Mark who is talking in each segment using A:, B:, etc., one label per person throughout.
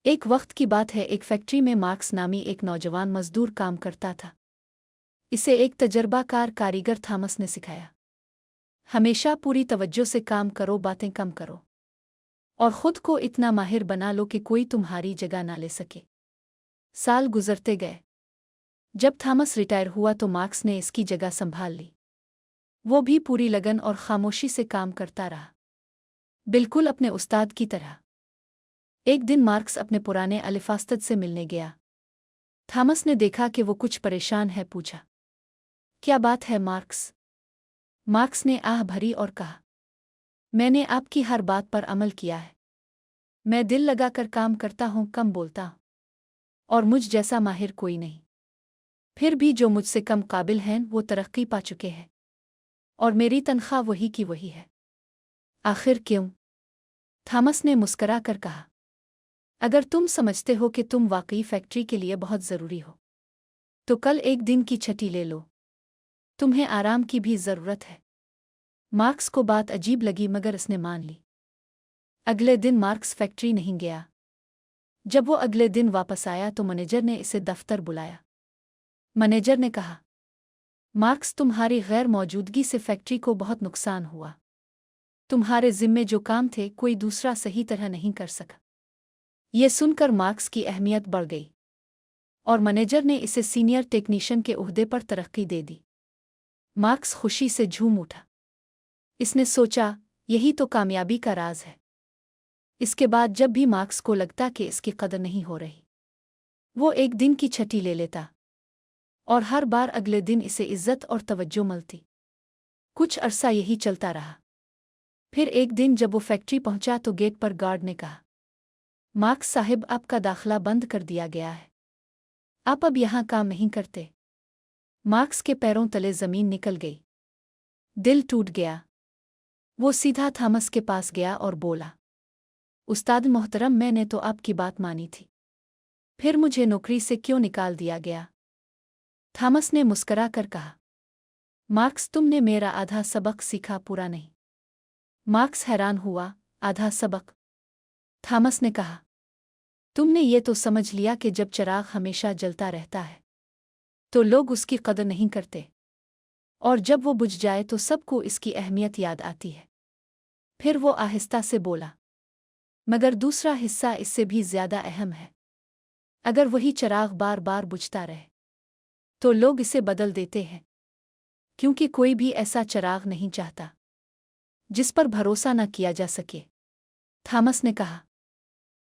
A: ایک وقت کی بات ہے، ایک فیکٹری میں مارکس نامی ایک نوجوان مزدور کام کرتا تھا۔ اسے ایک تجربہ کار کاریگر تھامس نے سکھایا، ہمیشہ پوری توجہ سے کام کرو، باتیں کم کرو اور خود کو اتنا ماہر بنا لو کہ کوئی تمہاری جگہ نہ لے سکے۔ سال گزرتے گئے۔ جب تھامس ریٹائر ہوا تو مارکس نے اس کی جگہ سنبھال لی۔ وہ بھی پوری لگن اور خاموشی سے کام کرتا رہا، بالکل اپنے استاد کی طرح۔ ایک دن مارکس اپنے پرانے الفاستد سے ملنے گیا۔ تھامس نے دیکھا کہ وہ کچھ پریشان ہے، پوچھا، کیا بات ہے مارکس؟ مارکس نے آہ بھری اور کہا، میں نے آپ کی ہر بات پر عمل کیا ہے۔ میں دل لگا کر کام کرتا ہوں، کم بولتا ہوں، اور مجھ جیسا ماہر کوئی نہیں۔ پھر بھی جو مجھ سے کم قابل ہیں وہ ترقی پا چکے ہیں، اور میری تنخواہ وہی کی وہی ہے۔ آخر کیوں؟ تھامس نے مسکرا کر کہا، اگر تم سمجھتے ہو کہ تم واقعی فیکٹری کے لیے بہت ضروری ہو تو کل ایک دن کی چھٹی لے لو، تمہیں آرام کی بھی ضرورت ہے۔ مارکس کو بات عجیب لگی مگر اس نے مان لی۔ اگلے دن مارکس فیکٹری نہیں گیا۔ جب وہ اگلے دن واپس آیا تو مینیجر نے اسے دفتر بلایا۔ مینیجر نے کہا، مارکس، تمہاری غیر موجودگی سے فیکٹری کو بہت نقصان ہوا۔ تمہارے ذمے جو کام تھے کوئی دوسرا صحیح طرح نہیں کر سکا۔ یہ سن کر مارکس کی اہمیت بڑھ گئی اور مینیجر نے اسے سینئر ٹیکنیشین کے عہدے پر ترقی دے دی۔ مارکس خوشی سے جھوم اٹھا۔ اس نے سوچا، یہی تو کامیابی کا راز ہے۔ اس کے بعد جب بھی مارکس کو لگتا کہ اس کی قدر نہیں ہو رہی، وہ ایک دن کی چھٹی لے لیتا اور ہر بار اگلے دن اسے عزت اور توجہ ملتی۔ کچھ عرصہ یہی چلتا رہا۔ پھر ایک دن جب وہ فیکٹری پہنچا تو گیٹ پر گارڈ نے کہا، مارکس صاحب، آپ کا داخلہ بند کر دیا گیا ہے، آپ اب یہاں کام نہیں کرتے۔ مارکس کے پیروں تلے زمین نکل گئی، دل ٹوٹ گیا۔ وہ سیدھا تھامس کے پاس گیا اور بولا، استاد محترم، میں نے تو آپ کی بات مانی تھی، پھر مجھے نوکری سے کیوں نکال دیا گیا؟ تھامس نے مسکرا کر کہا، مارکس، تم نے میرا آدھا سبق سیکھا، پورا نہیں۔ مارکس حیران ہوا، آدھا سبق؟ تھامس نے کہا، تم نے یہ تو سمجھ لیا کہ جب چراغ ہمیشہ جلتا رہتا ہے تو لوگ اس کی قدر نہیں کرتے، اور جب وہ بجھ جائے تو سب کو اس کی اہمیت یاد آتی ہے۔ پھر وہ آہستہ سے بولا، مگر دوسرا حصہ اس سے بھی زیادہ اہم ہے۔ اگر وہی چراغ بار بار بجھتا رہے تو لوگ اسے بدل دیتے ہیں، کیونکہ کوئی بھی ایسا چراغ نہیں چاہتا جس پر بھروسہ نہ کیا جا سکے۔ تھامس نے کہا،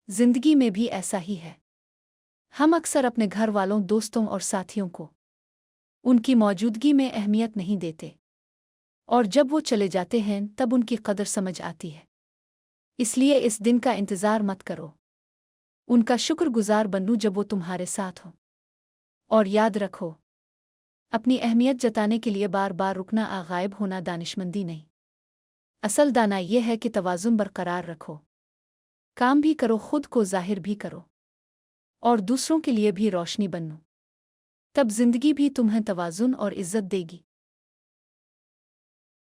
A: زندگی میں بھی ایسا ہی ہے۔ ہم اکثر اپنے گھر والوں، دوستوں اور ساتھیوں کو ان کی موجودگی میں اہمیت نہیں دیتے، اور جب وہ چلے جاتے ہیں تب ان کی قدر سمجھ آتی ہے۔ اس لیے اس دن کا انتظار مت کرو، ان کا شکر گزار بنو جب وہ تمہارے ساتھ ہوں۔ اور یاد رکھو، اپنی اہمیت جتانے کے لیے بار بار رکنا، غائب ہونا دانشمندی نہیں۔ اصل دانا یہ ہے کہ توازن برقرار رکھو، کام بھی کرو، خود کو ظاہر بھی کرو، اور دوسروں کے لیے بھی روشنی بنو، تب زندگی بھی تمہیں توازن اور عزت دے گی۔